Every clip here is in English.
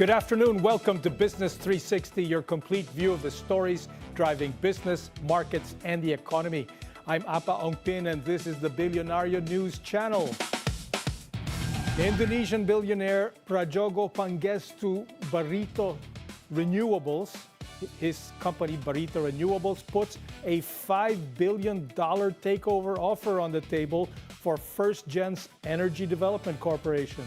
Good afternoon. Welcome to Business 360, your complete view of the stories driving business, markets, and the economy. I'm Apa Ongpin, and this is the Bilyonaryo News Channel. Indonesian billionaire Prajogo Pangestu Barito Renewables, his company Barito Renewables, puts a $5 billion takeover offer on the table for First Gen's Energy Development Corporation.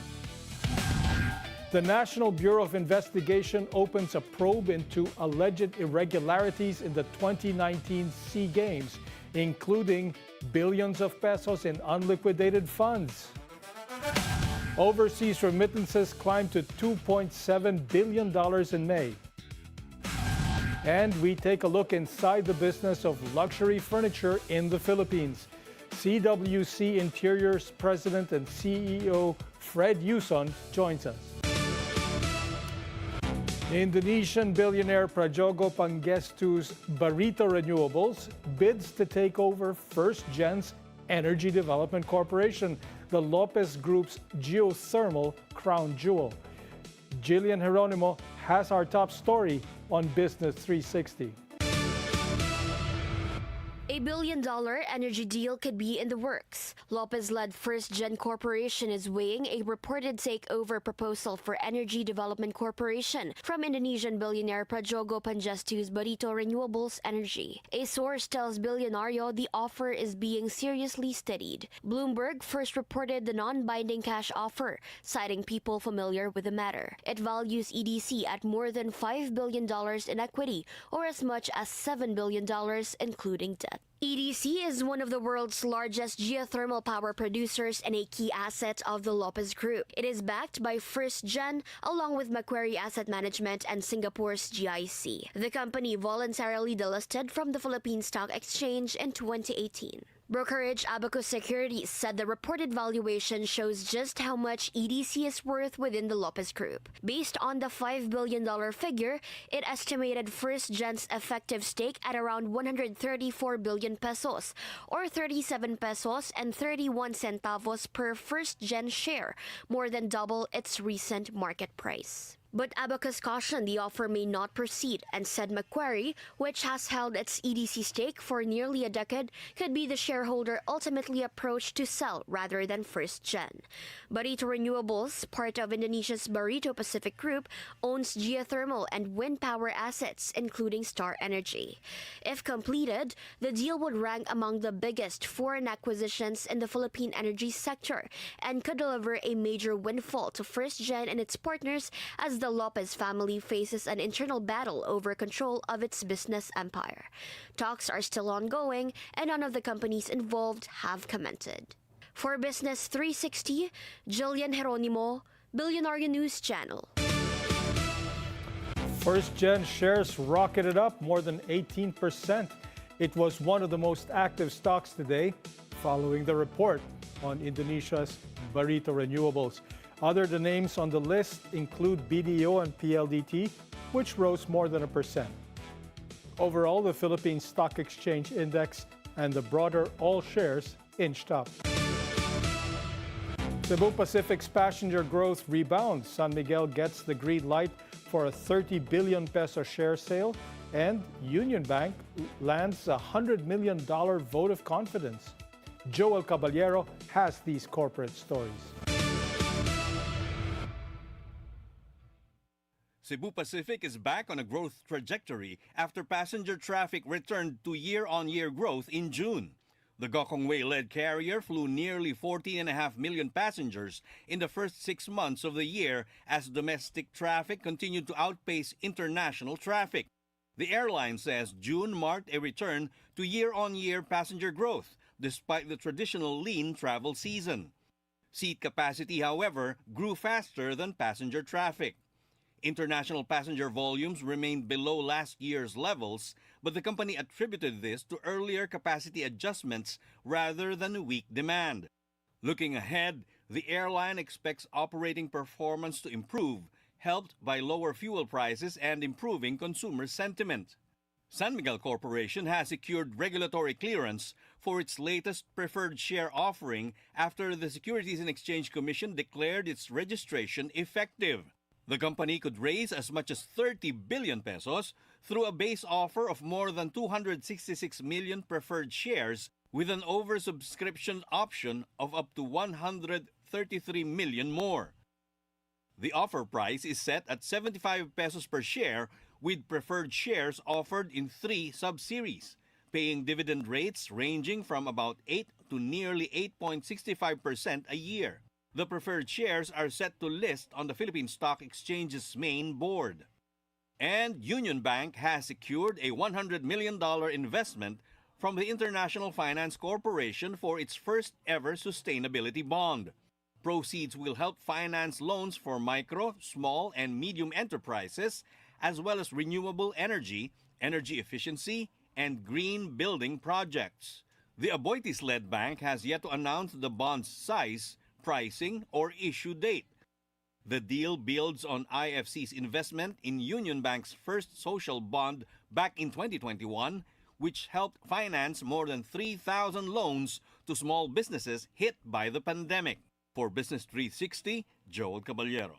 The National Bureau of Investigation opens a probe into alleged irregularities in the 2019 SEA Games, including billions of pesos in unliquidated funds. Overseas remittances climbed to $2.7 billion in May. And we take a look inside the business of luxury furniture in the Philippines. CWC Interiors President and CEO Fred Yuson joins us. Indonesian billionaire Prajogo Pangestu's Barito Renewables bids to take over First Gen's Energy Development Corporation, the Lopez Group's geothermal crown jewel. Jillian Geronimo has our top story on Business 360. A $1 billion energy deal could be in the works. Lopez-led First Gen Corporation is weighing a reported takeover proposal for Energy Development Corporation from Indonesian billionaire Prajogo Pangestu's Barito Renewables Energy. A source tells Bilyonaryo the offer is being seriously studied. Bloomberg first reported the non-binding cash offer, citing people familiar with the matter. It values EDC at more than $5 billion in equity, or as much as $7 billion, including debt. EDC is one of the world's largest geothermal power producers and a key asset of the Lopez Group. It is backed by First Gen, along with Macquarie Asset Management and Singapore's GIC. The company voluntarily delisted from the Philippine Stock Exchange in 2018. Brokerage Abacus Securities said the reported valuation shows just how much EDC is worth within the Lopez Group. Based on the $5 billion figure, it estimated First Gen's effective stake at around 134 billion pesos, or 37 pesos and 31 centavos per First Gen share, more than double its recent market price. But Abacus cautioned the offer may not proceed and said Macquarie, which has held its EDC stake for nearly a decade, could be the shareholder ultimately approached to sell rather than First Gen. Barito Renewables, part of Indonesia's Barito Pacific Group, owns geothermal and wind power assets, including Star Energy. If completed, the deal would rank among the biggest foreign acquisitions in the Philippine energy sector and could deliver a major windfall to First Gen and its partners as the Lopez family faces an internal battle over control of its business empire. Talks are still ongoing, and none of the companies involved have commented. For Business 360, Jillian Geronimo, Bilyonaryo News Channel. First Gen shares rocketed up more than 18%. It was one of the most active stocks today, following the report on Indonesia's Barito Renewables. Other names on the list include BDO and PLDT, which rose more than 1%. Overall, the Philippine Stock Exchange Index and the broader all shares inched up. Cebu Pacific's passenger growth rebounds. San Miguel gets the green light for a 30 billion peso share sale, and Union Bank lands a $100 million vote of confidence. Joel Caballero has these corporate stories. Cebu Pacific is back on a growth trajectory after passenger traffic returned to year-on-year growth in June. The Gokongwei-led carrier flew nearly 14.5 million passengers in the first 6 months of the year as domestic traffic continued to outpace international traffic. The airline says June marked a return to year-on-year passenger growth despite the traditional lean travel season. Seat capacity, however, grew faster than passenger traffic. International passenger volumes remained below last year's levels, but the company attributed this to earlier capacity adjustments rather than weak demand. Looking ahead, the airline expects operating performance to improve, helped by lower fuel prices and improving consumer sentiment. San Miguel Corporation has secured regulatory clearance for its latest preferred share offering after the Securities and Exchange Commission declared its registration effective. The company could raise as much as 30 billion pesos through a base offer of more than 266 million preferred shares with an oversubscription option of up to 133 million more. The offer price is set at 75 pesos per share with preferred shares offered in 3 sub-series, paying dividend rates ranging from about 8 to nearly 8.65% a year. The preferred shares are set to list on the Philippine Stock Exchange's main board. And Union Bank has secured a $100 million investment from the International Finance Corporation for its first ever sustainability bond. Proceeds will help finance loans for micro, small, and medium enterprises, as well as renewable energy, energy efficiency, and green building projects. The Aboitiz-led bank has yet to announce the bond's size, pricing, or issue date. The deal builds on IFC's investment in Union Bank's first social bond back in 2021, which helped finance more than 3,000 loans to small businesses hit by the pandemic. For Business 360, Joel Caballero.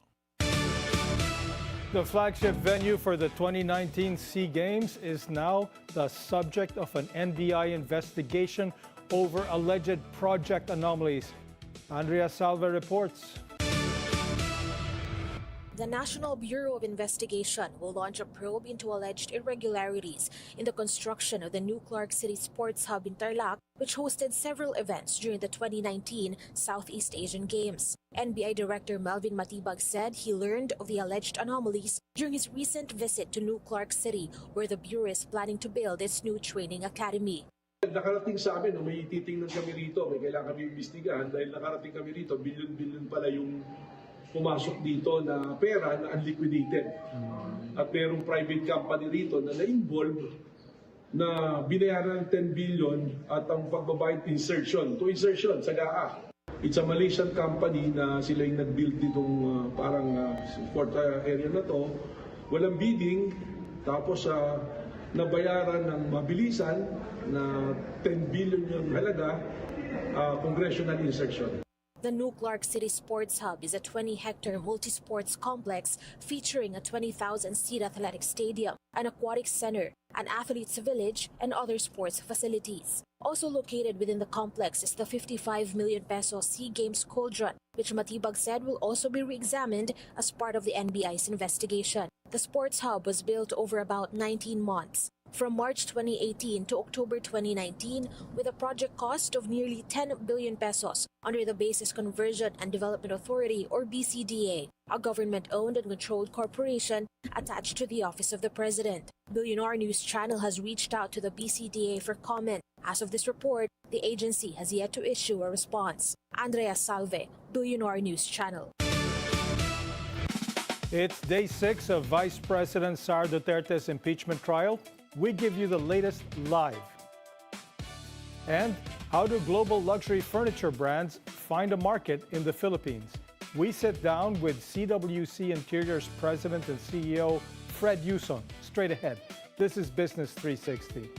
The flagship venue for the 2019 SEA Games is now the subject of an NBI investigation over alleged project anomalies. Andrea Salve reports. The National Bureau of Investigation will launch a probe into alleged irregularities in the construction of the new Clark City Sports Hub in Tarlac, which hosted several events during the 2019 Southeast Asian Games. NBI Director Melvin Matibag said he learned of the alleged anomalies during his recent visit to New Clark City, where the Bureau is planning to build its new training academy. Nakarating sa amin, may titingnan kami rito, may kailangan kami imbestigahan dahil nakarating kami rito, bilyon-bilyon pala yung pumasok dito na pera na unliquidated. At mayroong private company rito na na-involve na binayaran ng 10 billion at ang pagbabayad insertion sa GAA. It's a Malaysian company na sila yung nag-build ditong parang sport area na to. Walang bidding, tapos nabayaran ng mabilisan na 10 billion yung halaga, congressional insertion. The new Clark City Sports Hub is a 20-hectare multi-sports complex featuring a 20,000-seat athletic stadium, an aquatic center, an athletes' village, and other sports facilities. Also located within the complex is the 55 million peso SEA Games cauldron, which Matibag said will also be re-examined as part of the NBI's investigation. The sports hub was built over about 19 months. From March 2018 to October 2019, with a project cost of nearly 10 billion pesos under the Basis Conversion and Development Authority or BCDA, a government-owned and controlled corporation attached to the Office of the President. Bilyonaryo News Channel has reached out to the BCDA for comment. As of this report, the agency has yet to issue a response. Andrea Salve, Bilyonaryo News Channel. It's day 6 of Vice President Sara Duterte's impeachment trial. We give you the latest live. And how do global luxury furniture brands find a market in the Philippines? We sit down with CWC Interiors President and CEO Fred Yuson. Straight ahead. This is Business 360.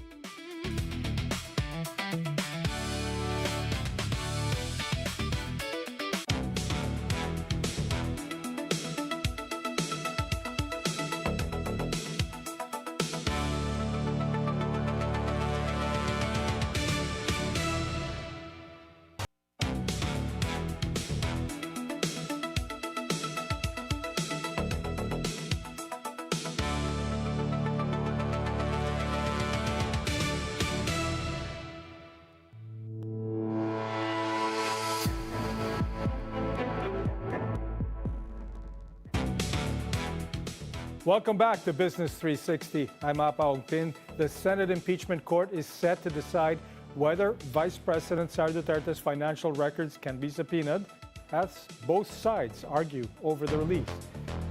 Welcome back to Business 360. I'm Apa Ongpin. The Senate Impeachment Court is set to decide whether Vice President Sara Duterte's financial records can be subpoenaed, as both sides argue over the release.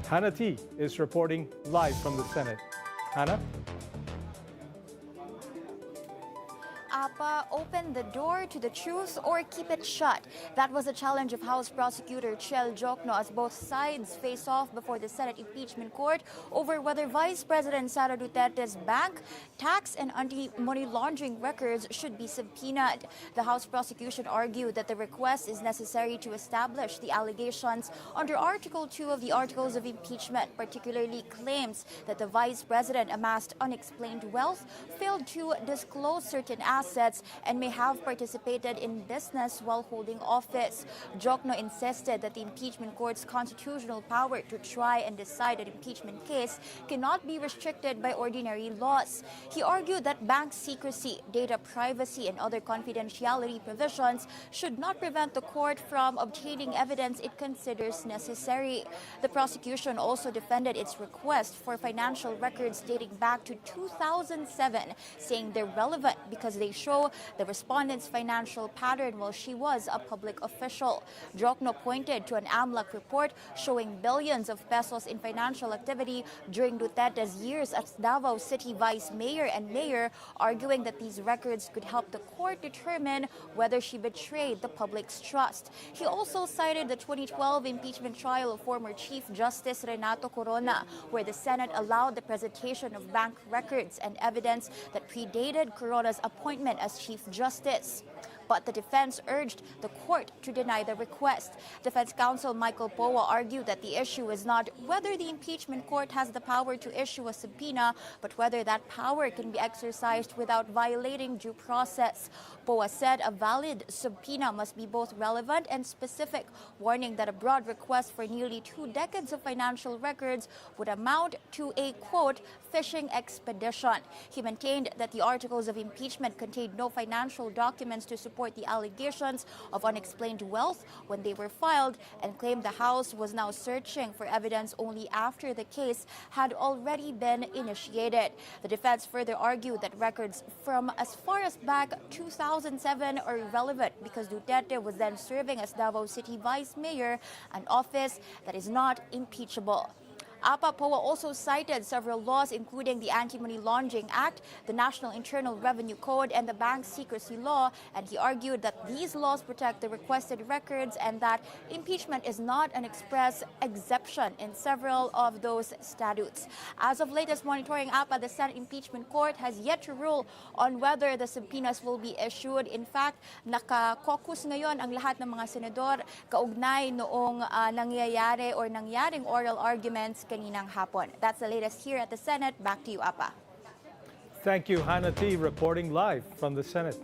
Hannah T. is reporting live from the Senate. Hannah? Apa, Apa, open the door to the truth or keep it shut? That was the challenge of House Prosecutor Chel Jokno as both sides face off before the Senate Impeachment Court over whether Vice President Sara Duterte's bank, tax, and anti-money laundering records should be subpoenaed. The House prosecution argued that the request is necessary to establish the allegations under Article 2 of the Articles of Impeachment, particularly claims that the Vice President amassed unexplained wealth, failed to disclose certain assets, and may have participated in business while holding office. Jokno insisted that the impeachment court's constitutional power to try and decide an impeachment case cannot be restricted by ordinary laws. He argued that bank secrecy, data privacy, and other confidentiality provisions should not prevent the court from obtaining evidence it considers necessary. The prosecution also defended its request for financial records dating back to 2007, saying they're relevant because they show the respondent's financial pattern while she was a public official. Jokno pointed to an AMLAC report showing billions of pesos in financial activity during Duterte's years as Davao City Vice Mayor and Mayor, arguing that these records could help the court determine whether she betrayed the public's trust. He also cited the 2012 impeachment trial of former Chief Justice Renato Corona, where the Senate allowed the presentation of bank records and evidence that predated Corona's appointment as Chief Justice. But the defense urged the court to deny the request. Defense counsel Michael Poa argued that the issue is not whether the impeachment court has the power to issue a subpoena, but whether that power can be exercised without violating due process. Poa said a valid subpoena must be both relevant and specific, warning that a broad request for nearly 2 decades of financial records would amount to a, quote, fishing expedition. He maintained that the articles of impeachment contained no financial documents to support the allegations of unexplained wealth when they were filed, and claimed the House was now searching for evidence only after the case had already been initiated. The defense further argued that records from as far as back 2007 are irrelevant because Duterte was then serving as Davao City Vice Mayor, an office that is not impeachable. Apa Poa also cited several laws, including the Anti-Money Laundering Act, the National Internal Revenue Code, and the Bank Secrecy Law, and he argued that these laws protect the requested records and that impeachment is not an express exception in several of those statutes. As of latest monitoring, Apa, the Senate Impeachment Court has yet to rule on whether the subpoenas will be issued. In fact, naka-caucus ngayon ang lahat ng mga senador kaugnay noong nangyayari or nangyaring oral arguments kaninang hapon. That's the latest here at the Senate. Back to you, Apa. Thank you, Hannah T, reporting live from the Senate.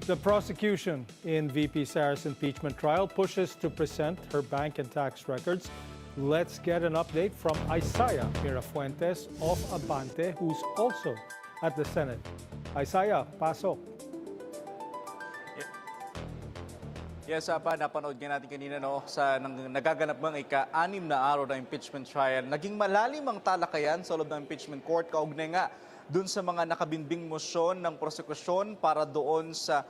The prosecution in VP Sara's impeachment trial pushes to present her bank and tax records. Let's get an update from Isaiah Mirafuentes of Abante, who's also at the Senate. Isaiah, pasok. Yes, Apa, napanood nga natin kanina sa nagaganap mga ika-6 na araw ng impeachment trial. Naging malalim ang talakayan sa loob ng impeachment court kaugnay nga dun sa mga nakabinbing motion ng prosekusyon para doon sa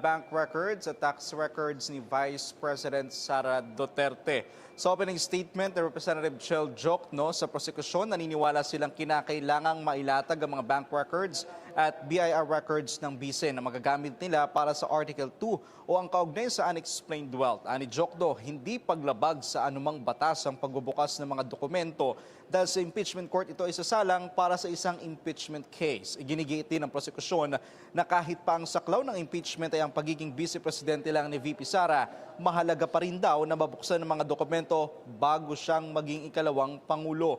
bank records at tax records ni Vice President Sara Duterte. Sa opening statement ni Representative Chel Jokno sa prosekusyon, naniniwala silang kinakailangang mailatag ang mga bank records at BIR records ng BISE na magagamit nila para sa Article 2 o ang kaugnay sa unexplained wealth. Ani Jokno, hindi paglabag sa anumang batas ang pagbubukas ng mga dokumento dahil sa impeachment court ito ay sasalang para sa isang impeachment case. Iginigiit din ng prosekusyon na kahit pa ang saklaw ng impeachment ay ang pagiging vice-presidente lang ni VP Sara, mahalaga pa rin daw na mabuksan ng mga dokumento bago siyang maging ikalawang pangulo.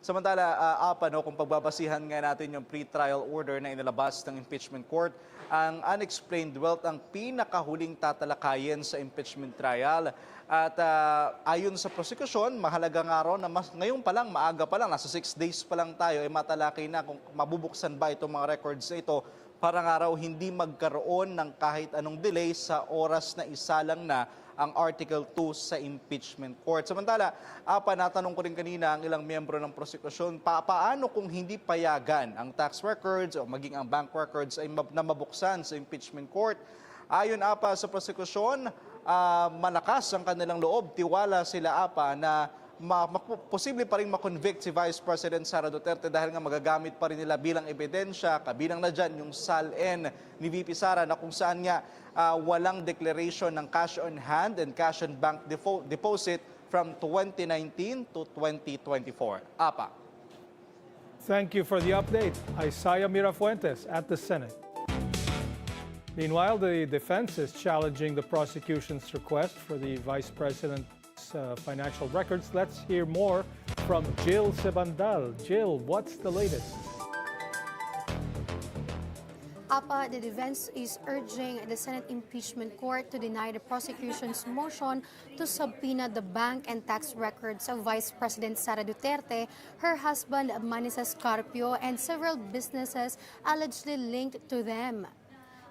Samantala, Apa, kung pagbabasihan nga natin yung pre-trial order na inilabas ng impeachment court, ang unexplained wealth ang pinakahuling tatalakayin sa impeachment trial. At ayon sa prosekusyon, mahalaga nga raw na ngayon pa lang, maaga pa lang, nasa 6 days pa lang tayo, ay matalakay na kung mabubuksan ba itong mga records na ito para nga raw hindi magkaroon ng kahit anong delay sa oras na isalang na ang Article 2 sa impeachment court. Samantala, Apa, natanong ko rin kanina ang ilang miyembro ng prosekusyon, paano kung hindi payagan ang tax records o maging ang bank records ay na mabuksan sa impeachment court? Ayon, Apa, sa prosekusyon, malakas ang kanilang loob. Tiwala sila, Apa, na posible pa rin makonvict si Vice President Sara Duterte dahil nga magagamit pa rin nila bilang ebidensya, kabilang na dyan yung SALN ni VP Sara na kung saan nga walang declaration ng cash on hand and cash on bank deposit from 2019 to 2024. Apa. Thank you for the update, Isaiah Mirafuentes at the Senate. Meanwhile, the defense is challenging the prosecution's request for the Vice President's financial records. Let's hear more from Jill Sebandal. Jill, what's the latest? Apa, the defense is urging the Senate Impeachment Court to deny the prosecution's motion to subpoena the bank and tax records of Vice President Sara Duterte, her husband Manises Carpio, and several businesses allegedly linked to them.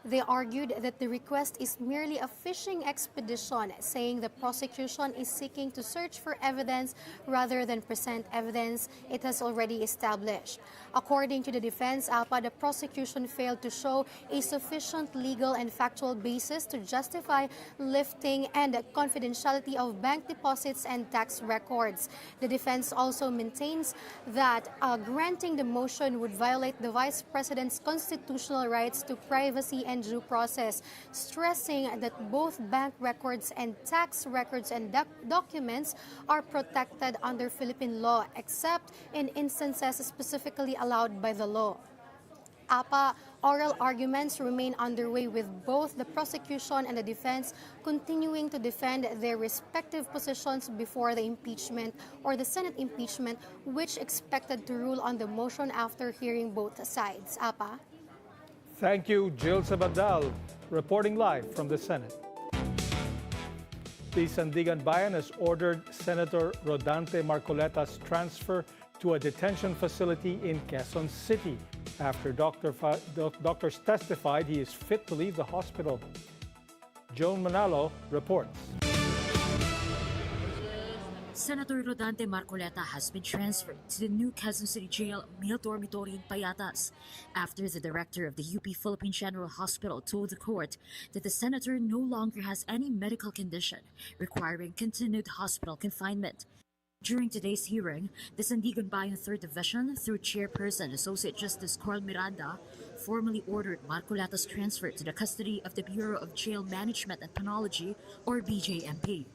They argued that the request is merely a fishing expedition, saying the prosecution is seeking to search for evidence rather than present evidence it has already established. According to the defense, APA, the prosecution failed to show a sufficient legal and factual basis to justify lifting and confidentiality of bank deposits and tax records. The defense also maintains that granting the motion would violate the Vice President's constitutional rights to privacy and due process, stressing that both bank records and tax records and documents are protected under Philippine law, except in instances specifically allowed by the law. APA oral arguments remain underway with both the prosecution and the defense continuing to defend their respective positions before the impeachment or the Senate impeachment, which expected to rule on the motion after hearing both sides. APA. Thank you, Jill Sabadal, reporting live from the Senate. The Sandigan Bayan has ordered Senator Rodante Marcoleta's transfer to a detention facility in Quezon City after doctors testified he is fit to leave the hospital. Joan Manalo reports. Senator Rodante Marcoleta has been transferred to the new Quezon City Jail male dormitory in Payatas after the director of the UP Philippine General Hospital told the court that the senator no longer has any medical condition requiring continued hospital confinement. During today's hearing, the Sandigan Bayan 3rd Division, through Chairperson Associate Justice Carl Miranda, formally ordered Marcoleta's transfer to the custody of the Bureau of Jail Management and Penology, or BJMP.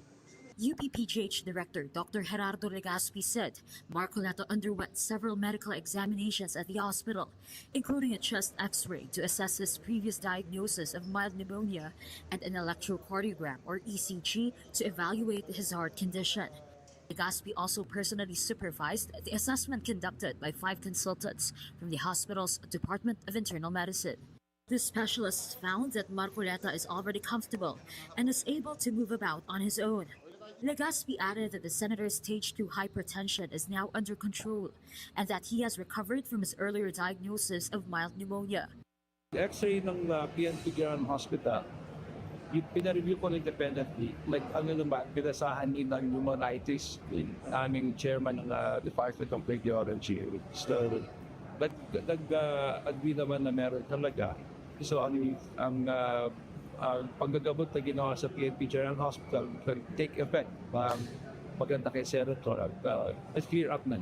UPPGH Director Dr. Gerardo Legaspi said Marcoleta underwent several medical examinations at the hospital, including a chest x-ray to assess his previous diagnosis of mild pneumonia and an electrocardiogram, or ECG, to evaluate his heart condition. Legaspi also personally supervised the assessment conducted by 5 consultants from the hospital's Department of Internal Medicine. The specialists found that Marcoleta is already comfortable and is able to move about on his own. Legaspi added that the senator's stage 2 hypertension is now under control and that he has recovered from his earlier diagnosis of mild pneumonia. The X-ray ng PNP General Hospital, pinareview ko independently. Like ano naman, pinasahan din ng pneumonitis, aming chairman ng Department of Radiology. So, nag-agree naman na meron talaga. So, ang paggagamot na ginawa sa PNP General Hospital can take effect. Maganda kay Senator. Clear up na.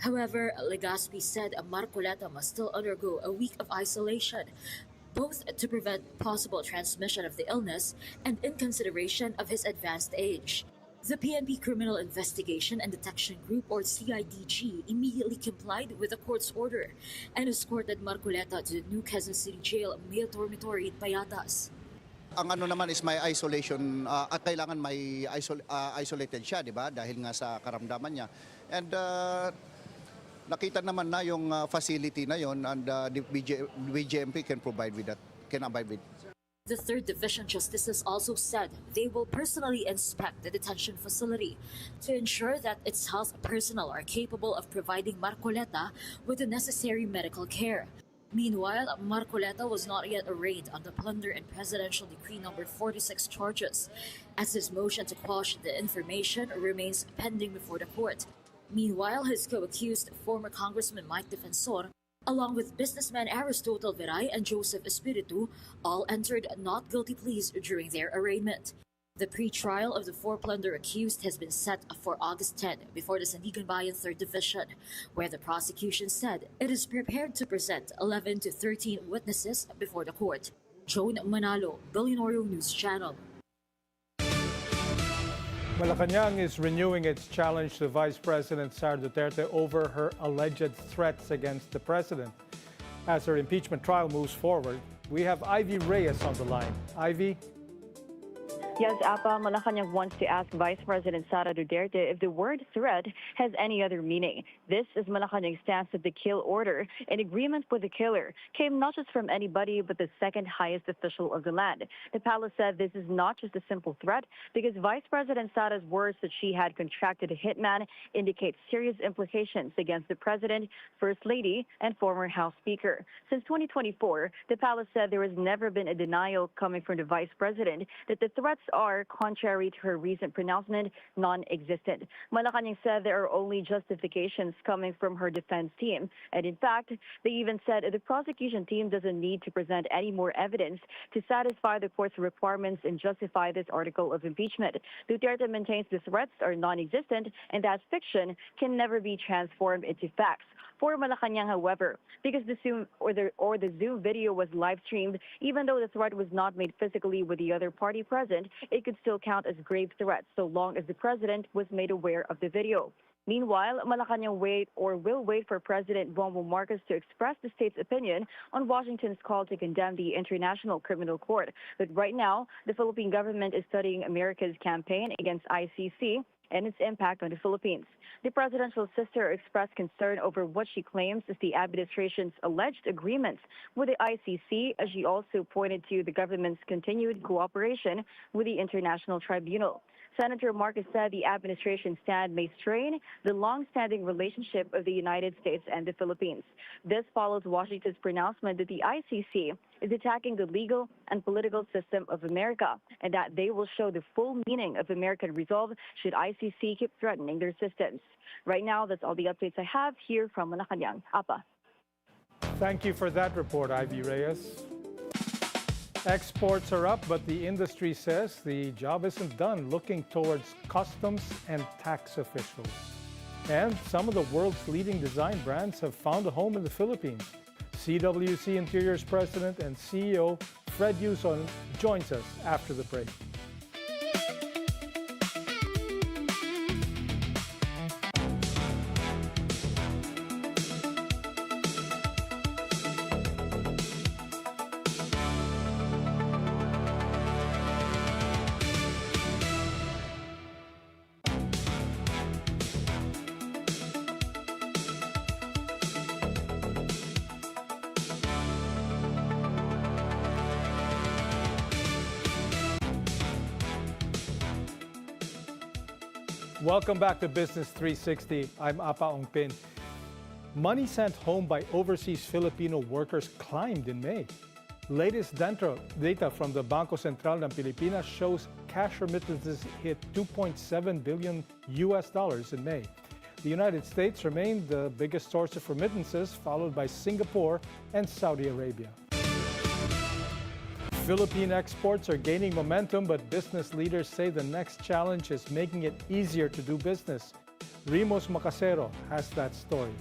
However, Legaspi said Marcoleta must still undergo a week of isolation, both to prevent possible transmission of the illness and in consideration of his advanced age. The PNP Criminal Investigation and Detection Group, or CIDG, immediately complied with the court's order and escorted Marcoleta to the new Quezon City Jail male dormitory in Payatas. Ang ano naman is may isolation, at kailangan may isolated siya, di ba? Dahil nga sa karamdaman niya. And nakita naman na yung facility na yon, and the BJMP can provide with that, can abide with. The 3rd Division Justices also said they will personally inspect the detention facility to ensure that its health personnel are capable of providing Marcoleta with the necessary medical care. Meanwhile, Marcoleta was not yet arraigned on the plunder and Presidential Decree No. 46 charges, as his motion to quash the information remains pending before the court. Meanwhile, his co-accused, former Congressman Mike Defensor, along with businessmen Aristotle Veray and Joseph Espiritu, all entered not guilty pleas during their arraignment. The pre-trial of the four-plunder accused has been set for August 10 before the Sandigan Bayan 3rd Division, where the prosecution said it is prepared to present 11 to 13 witnesses before the court. Joan Manalo, Bilyonaryo News Channel. Malacanang is renewing its challenge to Vice President Sara Duterte over her alleged threats against the president. As her impeachment trial moves forward, we have Ivy Reyes on the line. Ivy? Yes, Apa, Malacanang wants to ask Vice President Sara Duterte if the word threat has any other meaning. This is Malacanang's stance that the kill order, in agreement with the killer, came not just from anybody but the second highest official of the land. The palace said this is not just a simple threat because Vice President Sara's words that she had contracted a hitman indicate serious implications against the president, first lady, and former House Speaker. Since 2024, the palace said there has never been a denial coming from the vice president that the threats are, contrary to her recent pronouncement, non-existent. Malacanang said there are only justifications coming from her defense team. And in fact, they even said the prosecution team doesn't need to present any more evidence to satisfy the court's requirements and justify this article of impeachment. Duterte maintains the threats are non-existent and that fiction can never be transformed into facts. For Malacanang, however, because the Zoom video was live streamed, even though the threat was not made physically with the other party present, it could still count as grave threats so long as the president was made aware of the video. Meanwhile, Malacanang will wait for President Bongbong Marcos to express the state's opinion on Washington's call to condemn the International Criminal Court. But right now, the Philippine government is studying America's campaign against ICC and its impact on the Philippines. The presidential sister expressed concern over what she claims is the administration's alleged agreements with the ICC, as she also pointed to the government's continued cooperation with the International Tribunal. Senator Marcos said the administration's stand may strain the long-standing relationship of the United States and the Philippines. This follows Washington's pronouncement that the ICC is attacking the legal and political system of America and that they will show the full meaning of American resolve should ICC keep threatening their systems. Right now, that's all the updates I have here from Malacanang. Apa. Thank you for that report, Ivy Reyes. Exports are up, but the industry says the job isn't done, looking towards customs and tax officials. And some of the world's leading design brands have found a home in the Philippines. CWC Interiors President and CEO Fred Yuson joins us after the break. Welcome back to Business 360. I'm Apa Ongpin. Money sent home by overseas Filipino workers climbed in May. Latest data from the Bangko Sentral ng Pilipinas shows cash remittances hit $2.7 billion in May. The United States remained the biggest source of remittances, followed by Singapore and Saudi Arabia. Philippine exports are gaining momentum, but business leaders say the next challenge is making it easier to do business. Rimos Macasero has that story.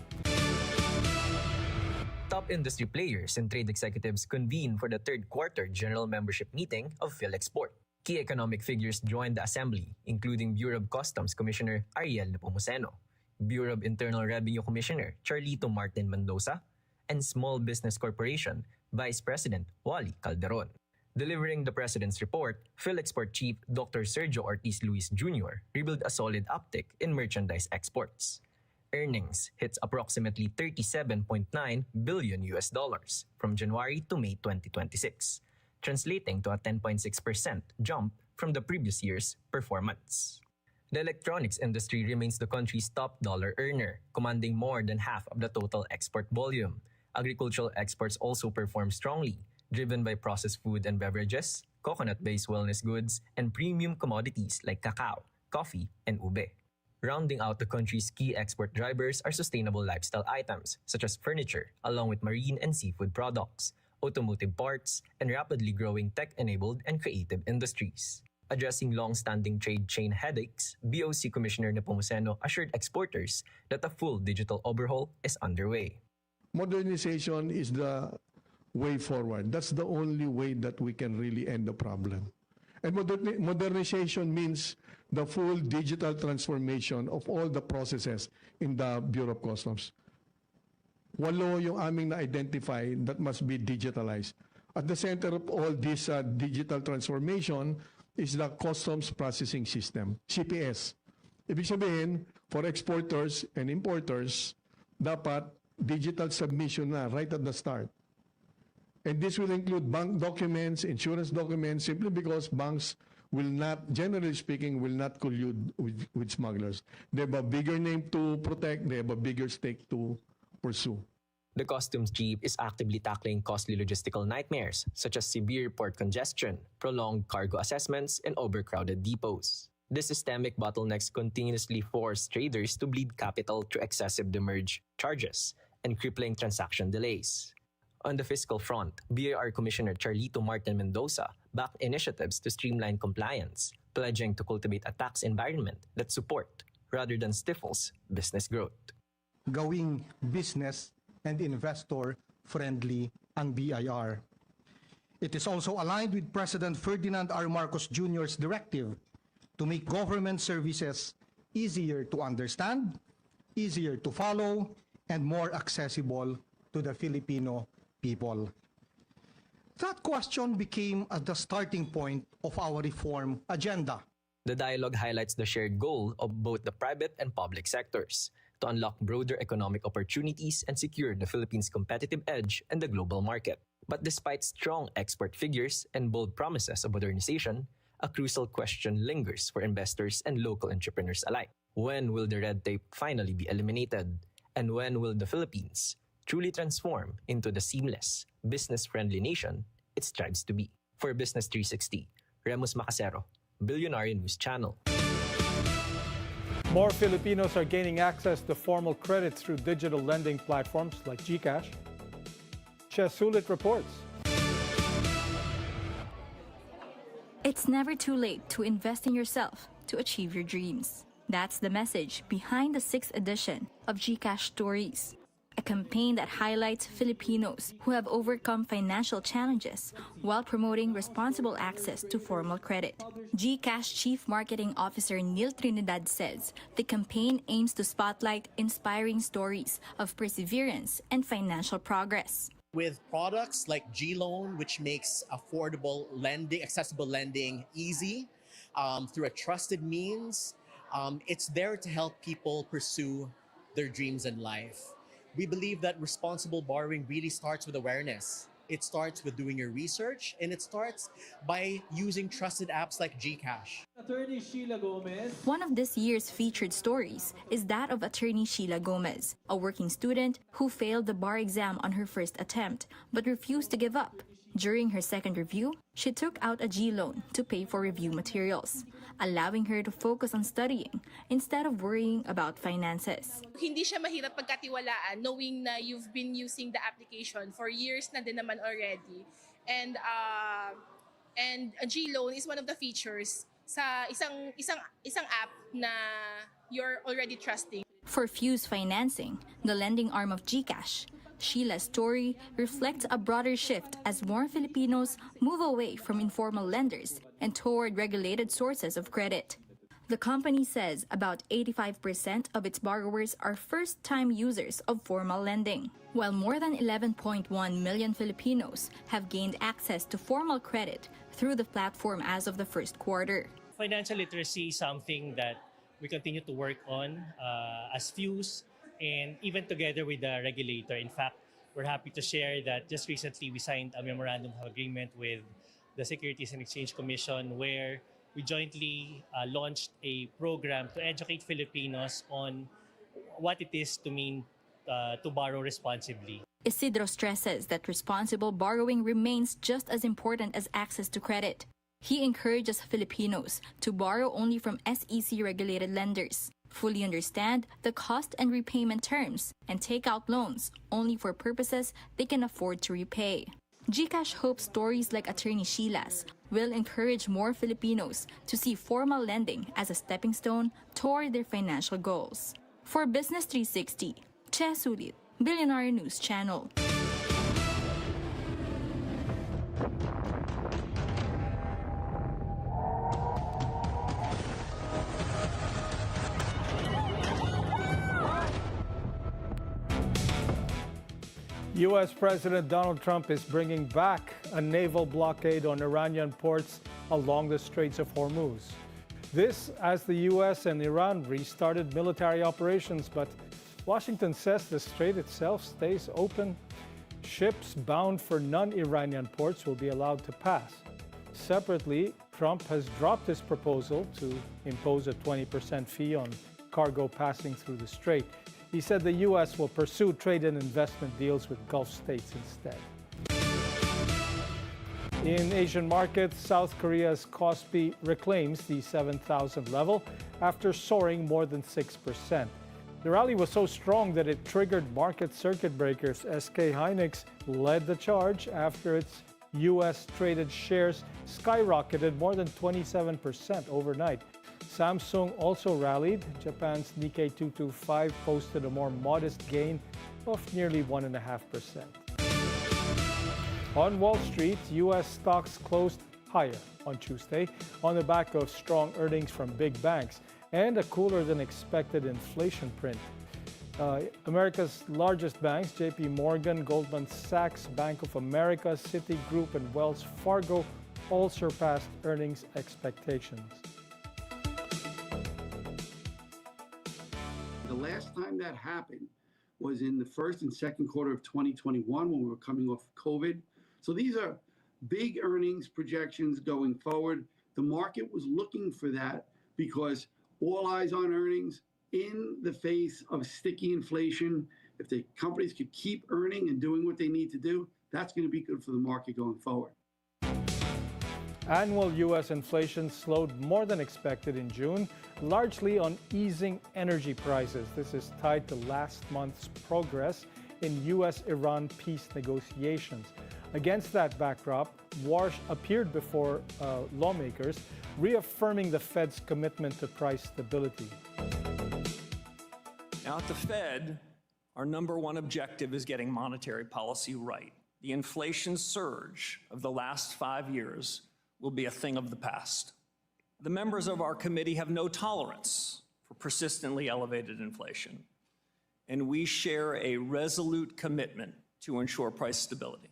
Top industry players and trade executives convene for the third quarter general membership meeting of PhilExport. Key economic figures joined the assembly, including Bureau of Customs Commissioner Ariel Nepomuceno, Bureau of Internal Revenue Commissioner Charlito Martin Mendoza, and Small Business Corporation Vice President Wally Calderon. Delivering the President's report, PhilExport Chief Dr. Sergio Ortiz Luis Jr. revealed a solid uptick in merchandise exports. Earnings hits approximately $37.9 billion from January to May 2026, translating to a 10.6% jump from the previous year's performance. The electronics industry remains the country's top dollar earner, commanding more than half of the total export volume. Agricultural exports also perform strongly, driven by processed food and beverages, coconut-based wellness goods, and premium commodities like cacao, coffee, and ube. Rounding out the country's key export drivers are sustainable lifestyle items such as furniture, along with marine and seafood products, automotive parts, and rapidly growing tech-enabled and creative industries. Addressing long-standing trade chain headaches, BOC Commissioner Nepomuceno assured exporters that a full digital overhaul is underway. Modernization is the way forward. That's the only way that we can really end the problem. And modernization means the full digital transformation of all the processes in the Bureau of Customs. 8 yung aming na-identify that must be digitalized. At the center of all this digital transformation is the Customs Processing System, CPS. Ibig sabihin, for exporters and importers, dapat digital submission na right at the start. And this will include bank documents, insurance documents, simply because banks will not, generally speaking, will not collude with smugglers. They have a bigger name to protect, they have a bigger stake to pursue. The customs chief is actively tackling costly logistical nightmares such as severe port congestion, prolonged cargo assessments, and overcrowded depots. The systemic bottlenecks continuously force traders to bleed capital through excessive demurrage charges and crippling transaction delays. On the fiscal front, BIR Commissioner Charlito Martin Mendoza backed initiatives to streamline compliance, pledging to cultivate a tax environment that support, rather than stifles, business growth. Gawing business and investor-friendly ang BIR. It is also aligned with President Ferdinand R. Marcos Jr.'s directive to make government services easier to understand, easier to follow, and more accessible to the Filipino people. That question became the starting point of our reform agenda. The dialogue highlights the shared goal of both the private and public sectors to unlock broader economic opportunities and secure the Philippines' competitive edge in the global market. But despite strong export figures and bold promises of modernization, a crucial question lingers for investors and local entrepreneurs alike. When will the red tape finally be eliminated? And when will the Philippines truly transform into the seamless, business-friendly nation it strives to be? For Business 360, Remus Macasero, Bilyonaryo News Channel. More Filipinos are gaining access to formal credit through digital lending platforms like GCash. Chesulit reports. It's never too late to invest in yourself to achieve your dreams. That's the message behind the 6th edition of GCash Stories, a campaign that highlights Filipinos who have overcome financial challenges while promoting responsible access to formal credit. GCash Chief Marketing Officer Neil Trinidad says the campaign aims to spotlight inspiring stories of perseverance and financial progress. With products like G-Loan, which makes affordable lending, accessible lending easy through a trusted means, it's there to help people pursue their dreams in life. We believe that responsible borrowing really starts with awareness. It starts with doing your research, and it starts by using trusted apps like GCash. Attorney Sheila Gomez. One of this year's featured stories is that of attorney Sheila Gomez, a working student who failed the bar exam on her first attempt but refused to give up. During her second review, she took out a G-loan to pay for review materials, allowing her to focus on studying instead of worrying about finances. Hindi siya mahirap pagkatiwalaan knowing na you've been using the application for years na din naman already. And a G-loan is one of the features sa isang app na you're already trusting. For Fuse Financing, the lending arm of GCash, Sheila's story reflects a broader shift as more Filipinos move away from informal lenders and toward regulated sources of credit. The company says about 85% of its borrowers are first-time users of formal lending, while more than 11.1 million Filipinos have gained access to formal credit through the platform as of the first quarter. Financial literacy is something that we continue to work on as Fuse, and even together with the regulator. In fact, we're happy to share that just recently we signed a memorandum of agreement with the Securities and Exchange Commission where we jointly launched a program to educate Filipinos on what it is to mean to borrow responsibly. Isidro stresses that responsible borrowing remains just as important as access to credit. He encourages Filipinos to borrow only from SEC-regulated lenders, fully understand the cost and repayment terms, and take out loans only for purposes they can afford to repay. GCash hopes stories like attorney Sheila's will encourage more Filipinos to see formal lending as a stepping stone toward their financial goals. For Business 360, Che Sulit, Bilyonaryo News Channel. U.S. President Donald Trump is bringing back a naval blockade on Iranian ports along the Straits of Hormuz. This as the U.S. and Iran restarted military operations, but Washington says the strait itself stays open. Ships bound for non-Iranian ports will be allowed to pass. Separately, Trump has dropped his proposal to impose a 20% fee on cargo passing through the strait. He said the U.S. will pursue trade and investment deals with Gulf states instead. In Asian markets, South Korea's Kospi reclaims the 7,000 level after soaring more than 6%. The rally was so strong that it triggered market circuit breakers. SK Hynix led the charge after its U.S.-traded shares skyrocketed more than 27% overnight. Samsung also rallied. Japan's Nikkei 225 posted a more modest gain of nearly 1.5%. On Wall Street, U.S. stocks closed higher on Tuesday on the back of strong earnings from big banks and a cooler than expected inflation print. America's largest banks, JP Morgan, Goldman Sachs, Bank of America, Citigroup, and Wells Fargo all surpassed earnings expectations. The last time that happened was in the first and second quarter of 2021 when we were coming off COVID. So these are big earnings projections going forward. The market was looking for that because all eyes on earnings in the face of sticky inflation. If the companies could keep earning and doing what they need to do, that's going to be good for the market going forward. Annual U.S. inflation slowed more than expected in June, largely on easing energy prices. This is tied to last month's progress in U.S.-Iran peace negotiations. Against that backdrop, Warsh appeared before lawmakers, reaffirming the Fed's commitment to price stability. Now, at the Fed, our number one objective is getting monetary policy right. The inflation surge of the last 5 years will be a thing of the past. The members of our committee have no tolerance for persistently elevated inflation, and we share a resolute commitment to ensure price stability.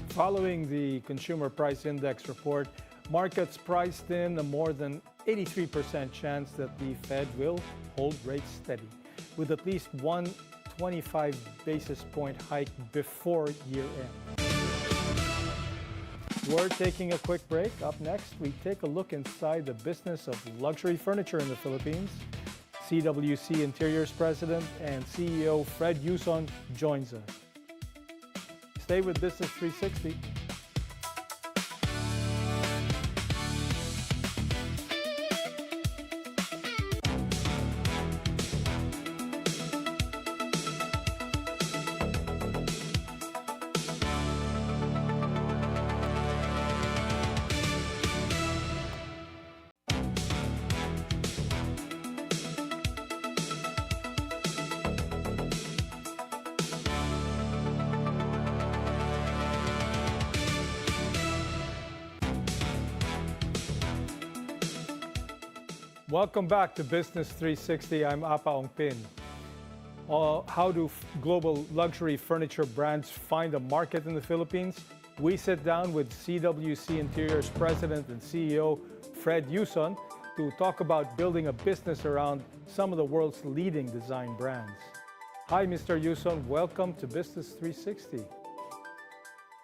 Following the Consumer Price Index report, markets priced in a more than 83% chance that the Fed will hold rates steady, with at least one 25 basis point hike before year-end. We're taking a quick break. Up next, we take a look inside the business of luxury furniture in the Philippines. CWC Interiors President and CEO Fred Yuson joins us. Stay with Business 360. Welcome back to Business 360. I'm Apa Ongpin. How do global luxury furniture brands find a market in the Philippines? We sit down with CWC Interiors President and CEO Fred Yuson to talk about building a business around some of the world's leading design brands. Hi, Mr. Yuson. Welcome to Business 360.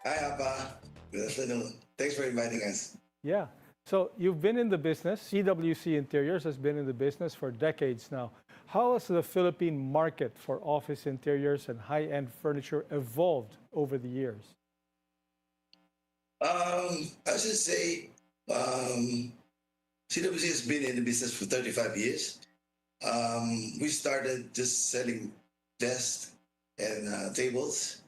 Hi, Apa. Good afternoon. Thanks for inviting us. Yeah. So you've been in the business. CWC Interiors has been in the business for decades now. How has the Philippine market for office interiors and high-end furniture evolved over the years? I should say CWC has been in the business for 35 years. We started just selling desks and tables.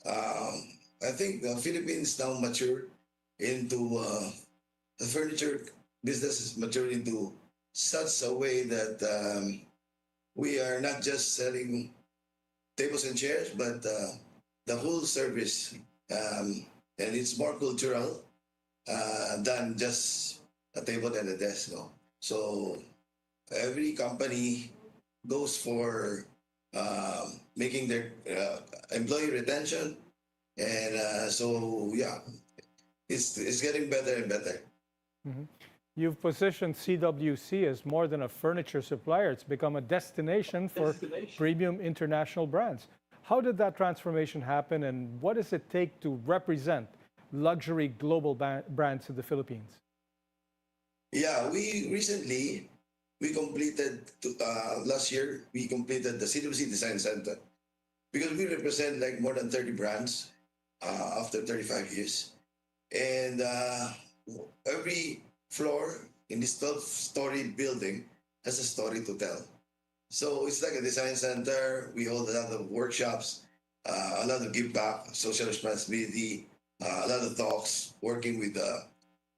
I think the Philippines now matured into the furniture business is matured into such a way that we are not just selling tables and chairs, but the whole service, and it's more cultural than just a table and a desk. No? So every company goes for making their employee retention, and so yeah, it's getting better and better. Mhm. You've positioned CWC as more than a furniture supplier. It's become a destination for premium international brands. How did that transformation happen, and what does it take to represent luxury global brands in the Philippines? Yeah, we completed last year. We completed the CWC Design Center because we represent like more than 30 brands after 35 years, and every floor in this 12-story building has a story to tell. So it's like a design center. We hold a lot of workshops, a lot of give back, social responsibility, a lot of talks, working with the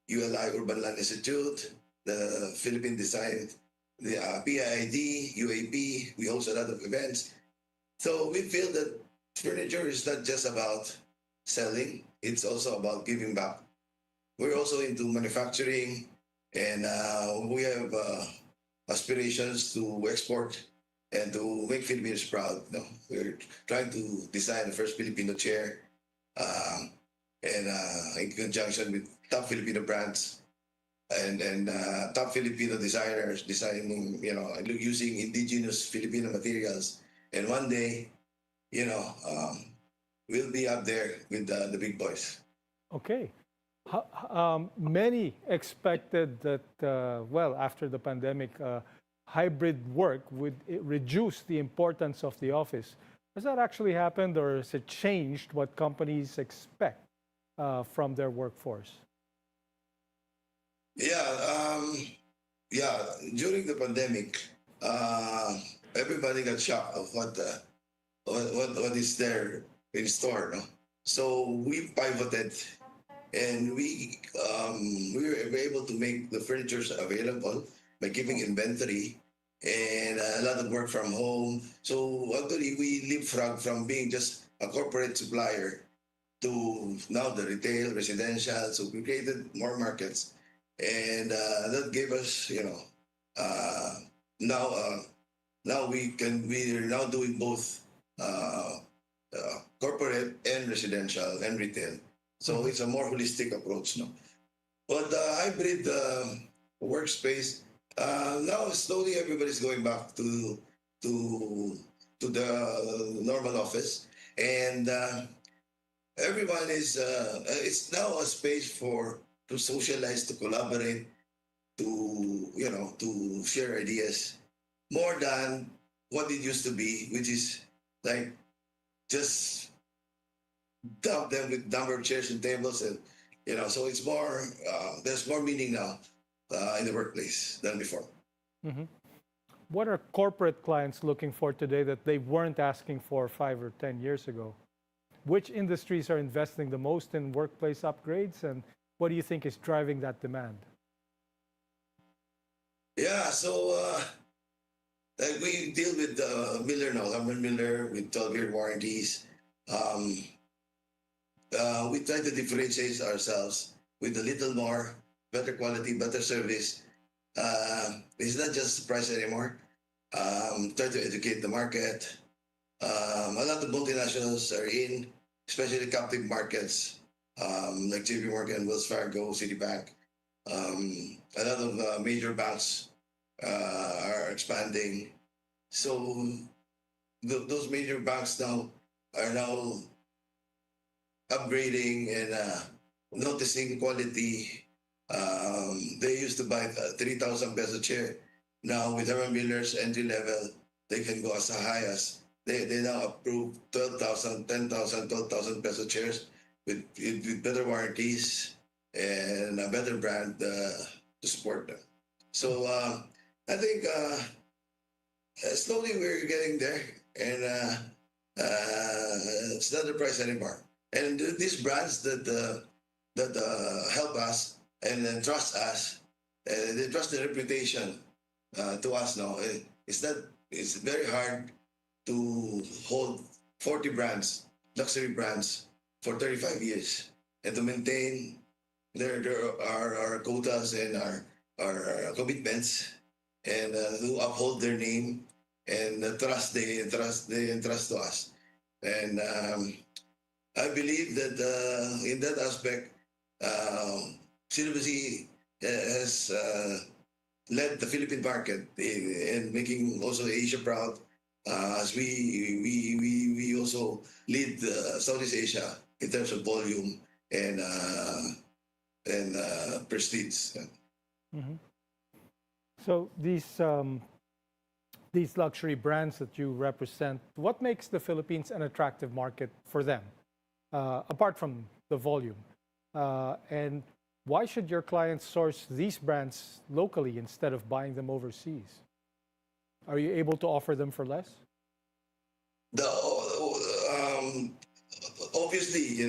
ULI Urban Land Institute, the Philippine Design, the PIID, UAP. We host a lot of events. So we feel that furniture is not just about selling, it's also about giving back. We're also into manufacturing, and we have aspirations to export and to make Filipinos proud. No, we're trying to design the first Filipino chair, and in conjunction with top Filipino brands and top Filipino designers designing, using indigenous Filipino materials. And one day, we'll be up there with the big boys. Okay. Many expected that, after the pandemic, hybrid work would reduce the importance of the office. Has that actually happened, or has it changed what companies expect from their workforce? Yeah, during the pandemic, everybody got shocked of what is there in store. No? So we pivoted, and we were able to make the furniture available by giving inventory and a lot of work from home. So actually, we leapfrog from being just a corporate supplier to now the retail, residential. So we created more markets, and that gave us, now we're now doing both corporate and residential and retail. So it's a more holistic approach, no. But the hybrid workspace, now slowly everybody's going back to the normal office, and everyone is. It's now a space to socialize, to collaborate, to share ideas, more than what it used to be, which is like just dump them with number of chairs and tables, and so it's more. There's more meaning now in the workplace than before. Mm-hmm. What are corporate clients looking for today that they weren't asking for 5 or 10 years ago? Which industries are investing the most in workplace upgrades, and what do you think is driving that demand? Yeah, so like we deal with Miller now, Hammer Miller with 12-year warranties. We try to differentiate ourselves with a little more, better quality, better service. It's not just price anymore. Try to educate the market. A lot of multinationals are in, especially captive markets, like JP Morgan, Wells Fargo, Citibank. A lot of major banks are expanding. So those major banks now are upgrading and noticing quality. They used to buy 3,000 peso chair. Now with Herman Miller's entry level, they can go as high as they now approve 12,000, 10,000, 12,000 peso chairs with better warranties and a better brand to support them. So I think slowly we're getting there, and it's not the price anymore. And these brands that that help us and then trust us. They trust the reputation to us now. It's very hard to hold 40 brands, luxury brands, for 35 years and to maintain our quotas and our commitments and to uphold their name and the trust they entrust to us. And I believe that in that aspect, CWC has led the Philippine market in making also Asia proud, as we also lead Southeast Asia in terms of volume and prestige. Mhm. So these luxury brands that you represent, what makes the Philippines an attractive market for them, apart from the volume? And why should your clients source these brands locally instead of buying them overseas? Are you able to offer them for less? Obviously,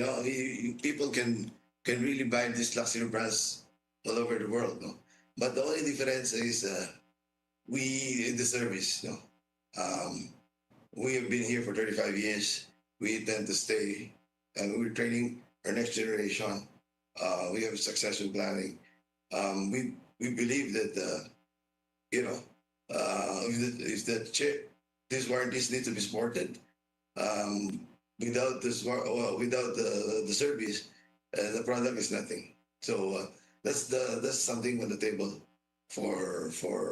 people can really buy these luxury brands all over the world, no? But the only difference is we in the service, we have been here for 35 years. We intend to stay, and we're training our next generation. We have succession planning. We believe that if these warranties need to be supported, without the service, the product is nothing. So that's something on the table for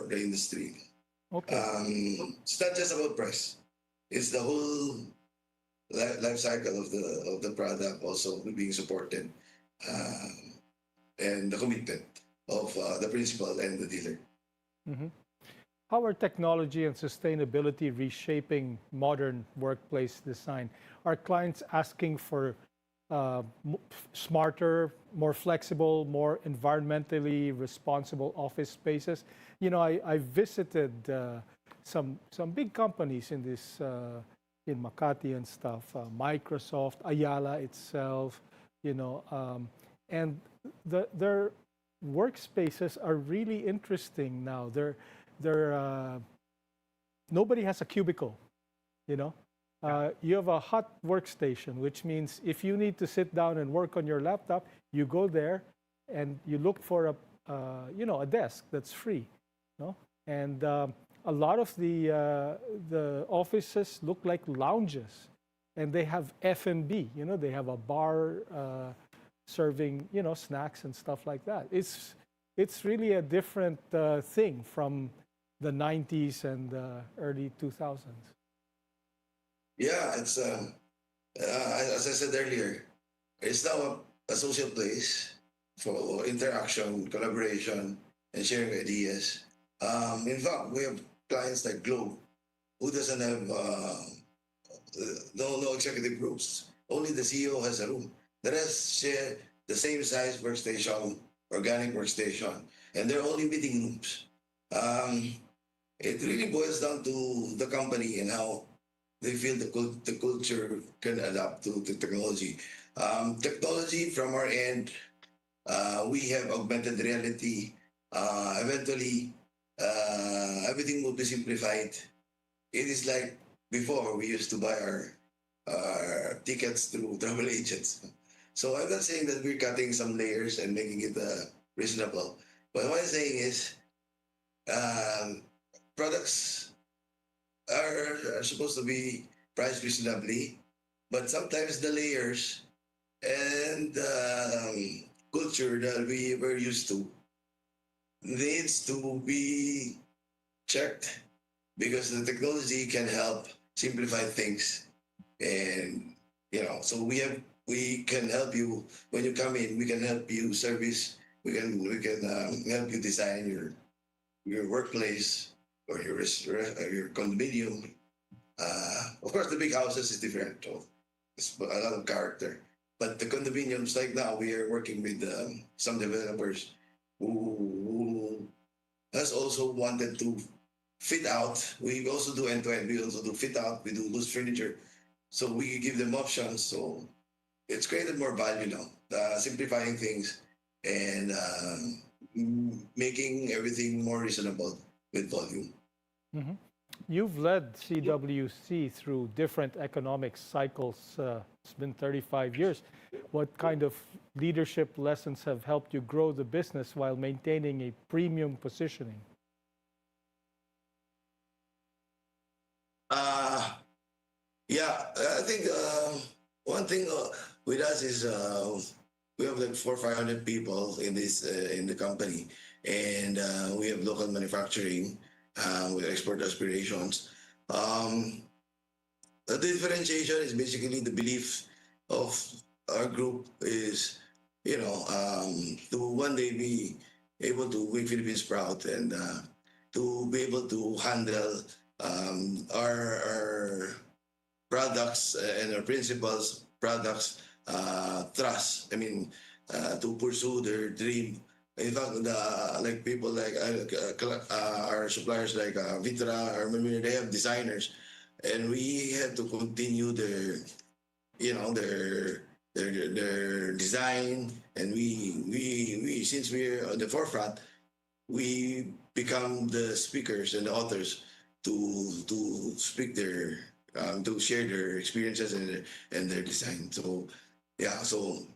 the industry. Okay. It's not just about price. It's the whole life cycle of the product also being supported, and the commitment of the principal and the dealer. Mhm. How are technology and sustainability reshaping modern workplace design? Are clients asking for smarter, more flexible, more environmentally responsible office spaces? I visited some big companies in this in Makati and stuff, Microsoft, Ayala itself, and their workspaces are really interesting now. Nobody has a cubicle, you have a hot workstation, which means if you need to sit down and work on your laptop, you go there and you look for a desk that's free, and a lot of the offices look like lounges, and they have F&B, they have a bar serving snacks and stuff like that. It's really a different thing from the 90s and early 2000s. Yeah, it's as I said earlier, it's now a social place for interaction, collaboration, and sharing ideas. In fact, we have clients like Globe, who doesn't have no executive groups. Only the CEO has a room. The rest share the same size workstation, organic workstation, and they're only meeting rooms. It really boils down to the company and how they feel the culture can adapt to the technology. Technology from our end, we have augmented reality. Eventually, everything will be simplified. It is like before, we used to buy our tickets through travel agents. So I'm not saying that we're cutting some layers and making it reasonable. But what I'm saying is, products are supposed to be priced reasonably, but sometimes the layers and culture that we were used to needs to be checked, because the technology can help simplify things. And so we can help you when you come in. We can help you service. We can help you design your workplace or your condominium. Of course, the big houses is different. So it's a lot of character. But the condominiums, like now, we are working with some developers who has also wanted to fit out. We also do end-to-end. We also do fit out. We do loose furniture. So we give them options. So it's created more value now. simplifying things and making everything more reasonable with volume. Mhm. You've led CWC through different economic cycles. It's been 35 years. What kind of leadership lessons have helped you grow the business while maintaining a premium positioning? Yeah, I think one thing with us is we have like 400-500 people in this in the company, and we have local manufacturing with export aspirations. The differentiation is basically the belief of our group is, to one day be able to make Philippines proud and to be able to handle our products and our principals products trust. I mean, to pursue their dream. In fact, like people like our suppliers like Vitra or maybe they have designers, and we have to continue their design, and we since we're on the forefront, we become the speakers and the authors to speak their to share their experiences and their design. So yeah, so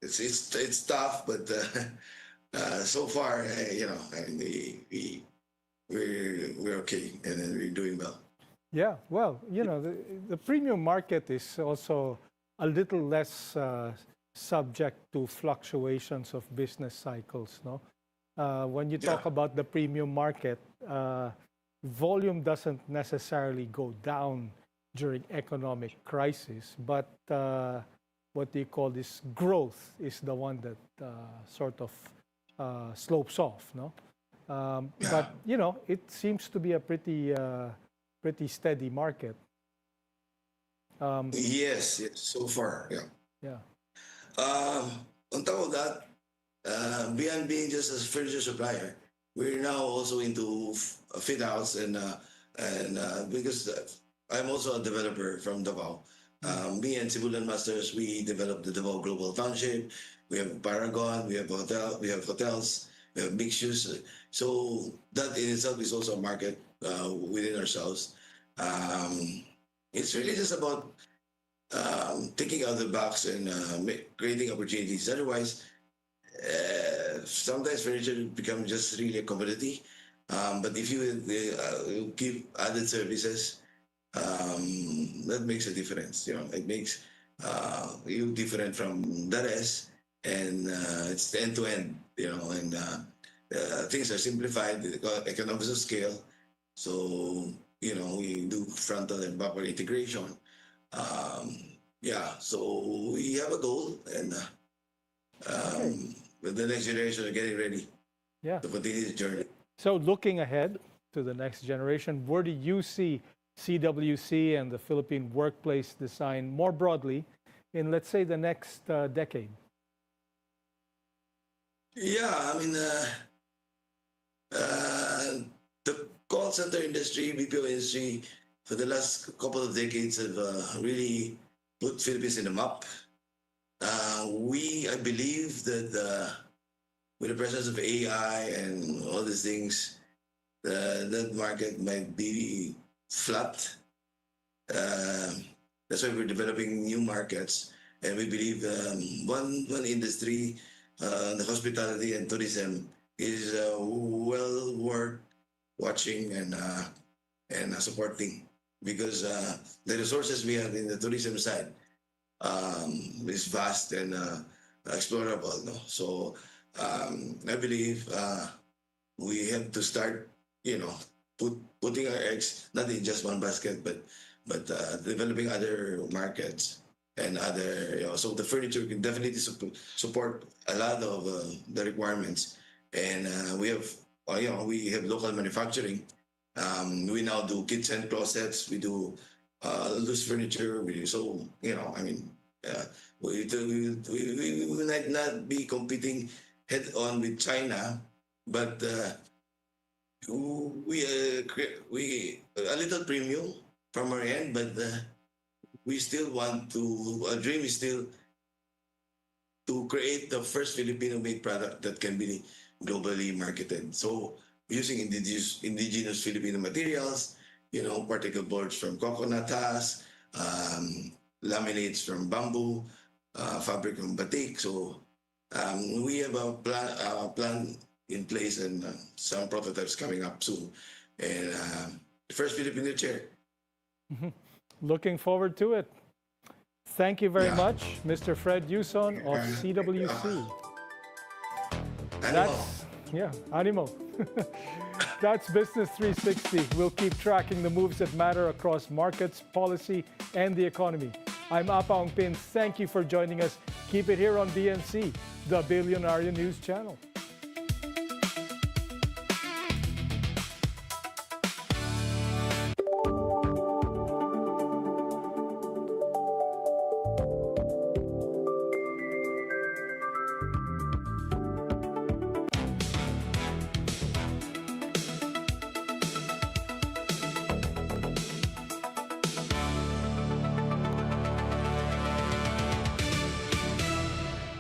it's tough, but so far, we're okay, and then we're doing well. Yeah, well, the premium market is also a little less subject to fluctuations of business cycles, no? When you talk about the premium market, volume doesn't necessarily go down during economic crisis, but what do you call this, growth is the one that sort of slopes off, no? But, it seems to be a pretty steady market. Yes, so far, yeah. Yeah. On top of that, beyond being just a furniture supplier, we're now also into fit outs and because I'm also a developer from Davao. Me and Sibulan Masters, we developed the Davao Global Township. We have Paragon, we have hotels, we have mixed use. So that in itself is also a market within ourselves. It's really just about thinking out of the box and creating opportunities. Otherwise, sometimes furniture becomes just really a commodity. But if you give added services, that makes a difference. It makes you different from the rest, and it's end to end. And things are simplified. Economies of scale. So we do frontal and backward integration. So we have a goal, and with the next generation are getting ready to continue the journey. So looking ahead to the next generation, where do you see CWC and the Philippine workplace design more broadly in, let's say, the next decade? Yeah, I mean, the call center industry, BPO industry, for the last couple of decades have really put Philippines in the map. I believe that with the presence of AI and all these things, that market might be flat. That's why we're developing new markets, and we believe one industry, the hospitality and tourism, is well worth watching and supporting, because the resources we have in the tourism side is vast and explorable. No? So I believe we have to start, putting our eggs not in just one basket, but developing other markets and other. So the furniture can definitely support a lot of the requirements, and we have local manufacturing. We now do kitchen closets. We do loose furniture. We might not be competing head on with China, but we a little premium from our end, but we still want to. Our dream is still to create the first Filipino-made product that can be globally marketed. So using indigenous Filipino materials, particle boards from coconut husk, laminates from bamboo, fabric from batik. So we have a plan in place and some prototypes coming up soon. And the first Filipino chair. Looking forward to it. Thank you very much, Mr. Fred Yuson of CWC. Animo. That's Business 360. We'll keep tracking the moves that matter across markets, policy, and the economy. I'm Apa Ongpin. Thank you for joining us. Keep it here on BNC, the Bilyonaryo News Channel.